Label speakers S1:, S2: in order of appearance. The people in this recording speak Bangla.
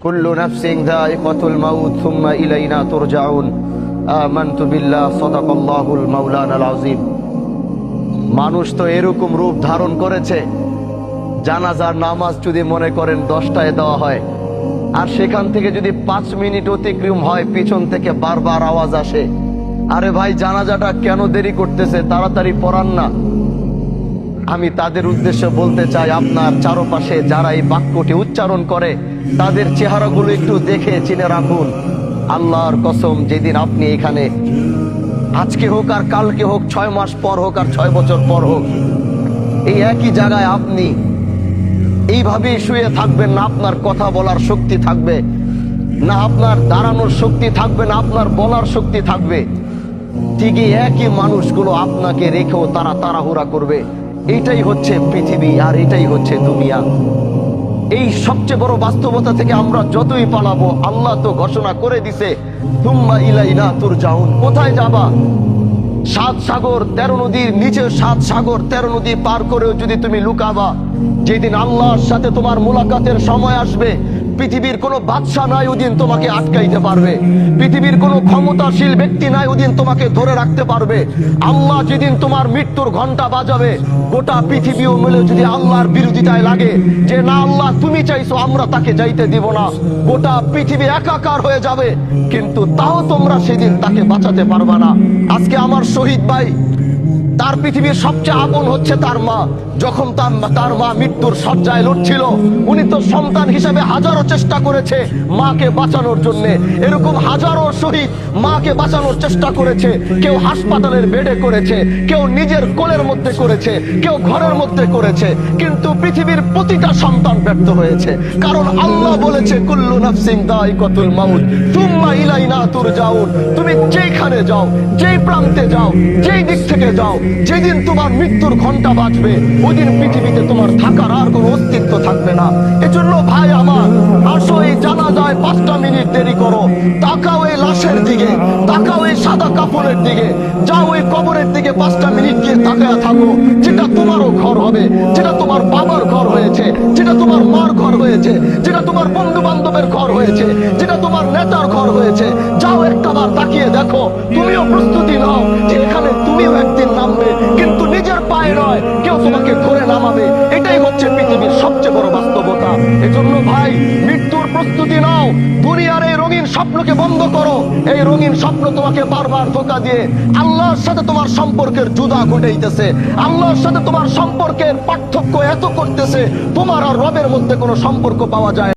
S1: কুল্লু নাফসিন যায়িকাতুল মাউত সুম্মা ইলাইনা তুরজাউন। আমানতু বিল্লাহ, সাদাকাল্লাহুল মাওলানাল আযীম। মানুষ তো এরকম রূপ ধারণ করেছে, জানাজার নামাজ যদি মনে করেন 10টায় দেওয়া হয়, আর সেখান থেকে যদি 5 মিনিট অতিক্রম হয় পিছন থেকে বারবার আওয়াজ আসে, আরে ভাই জানাজাটা কেন দেরি করতেছে, তাড়াতাড়ি পড়ান না। আমি তাদের উদ্দেশ্যে বলতে চাই, আপনার চারপাশে যারা এই বাক্যটি উচ্চারণ করে তাদের চেহারাগুলো একটু দেখে চিনে রাখুন। আল্লাহর কসম, যেদিন আপনি এখানে, আজকে হোক আর কালকে হোক, 6 মাস পর হোক আর 6 বছর পর হোক, এই একই জায়গায় আপনি এইভাবেই শুয়ে থাকবেন, না আপনার কথা বলার শক্তি থাকবে, না আপনার দাঁড়ানোর শক্তি থাকবে, না আপনার বলার শক্তি থাকবে। ঠিকই একই মানুষগুলো আপনাকে রেখেও তারা তাড়াহুড়া করবে। এইটাই হচ্ছে পৃথিবী, আর এটাই হচ্ছে দুনিয়া। এই সবচেয়ে বড় বাস্তবতা থেকে আমরা যতই পালাবো, আল্লাহ তো ঘোষণা করে দিছে, সুম্মা ইলাইনা তুরজাউন। কোথায় যাবা? 7 সাগর 13 নদীর নিচে, 7 সাগর 13 নদী পার করেও যদি তুমি লুকাবা, যেদিন আল্লাহর সাথে তোমার মুলাকাতের সময় আসবে, পৃথিবীর কোনো বাদশা নাই ওদিন তোমাকে আটকাইতে পারবে, পৃথিবীর কোনো ক্ষমতাশীল ব্যক্তি নাই ওদিন তোমাকে ধরে রাখতে পারবে। আল্লাহ যেদিন তোমার মৃত্যুর ঘন্টা বাজাবে, গোটা পৃথিবীও মিলে যদি আল্লাহর বিরোধিতায় লাগে যে না আল্লাহ তুমি চাইছো, আমরা তাকে যাইতে দিব না, গোটা পৃথিবী একাকার হয়ে যাবে, কিন্তু তাও তোমরা সেদিন তাকে বাঁচাতে পারবে না। আজকে আমার শহীদ ভাই, তার পৃথিবীর সবচেয়ে আপন হচ্ছে তার মা। যখন তার মা মৃত্যুর শয্যায় লড়ছিল, উনি তো সন্তান হিসেবে হাজারো চেষ্টা করেছে মাকে বাঁচানোর জন্য। এরকম হাজারো শহীদ মাকে বাঁচানোর চেষ্টা করেছে। কেউ হাসপাতালের বেডে করেছে, কেউ নিজের কোলের মধ্যে করেছে, কেউ ঘরের মধ্যে করেছে, কিন্তু পৃথিবীর প্রতিটা সন্তান ব্যর্থ হয়েছে। কারণ আল্লাহ বলেছে, কুল্লু নাফসিন যায়িকাতুল মাউত সুম্মা ইলাইনা তুরজাউন। তুমি যেখানে যাও, যেই প্রান্তে যাও, যেই দিক থেকে যাও, যেদিন তোমার মৃত্যুর ঘন্টা বাজবে, ওইদিন পৃথিবীতে তোমার থাকার আর কোনো অস্তিত্ব থাকবে না। এজন্য ভাই আমার, আসো এই জানাজায় 5টা মিনিট দেরি করো, তাকাও এই লাশের দিকে, তাকাও এই সাদা কাপড়ের দিকে, যাও ওই কবরের দিকে 5টা মিনিট গিয়ে তাকায়া থাকো। যেটা তোমারও ঘর হবে, যেটা তোমার বাবার ঘর হয়েছে, যেটা তোমার মার ঘর হয়েছে, যেটা তোমার বন্ধু বান্ধবের ঘর হয়েছে, যেটা তোমার নেতার ঘর হয়েছে, যাও একটাবার তাকিয়ে দেখো। তুমিও প্রস্তুতি নাও যে এখানে তুমিও একদিন নামবে, কিন্তু নিজের পায়ে নয়, কেউ তোমাকে ধরে নামাবে। এটাই হচ্ছে পৃথিবীর সবচেয়ে বড় বাস্তবতা। এজন্য ভাই, মৃত্যুর প্রস্তুতি নাও। দুনিয়ার এই রঙিন স্বপ্নকে বন্ধ করো। এই রঙিন স্বপ্ন তোমাকে বারবার ধোঁকা দিয়ে আল্লাহর সাথে তোমার সম্পর্কের জুদা ঘটাইতেছে। আল্লাহর সাথে তোমার সম্পর্কের পার্থক্য এত করতেছে, তোমার আর রবের মধ্যে কোনো সম্পর্ক পাওয়া যায়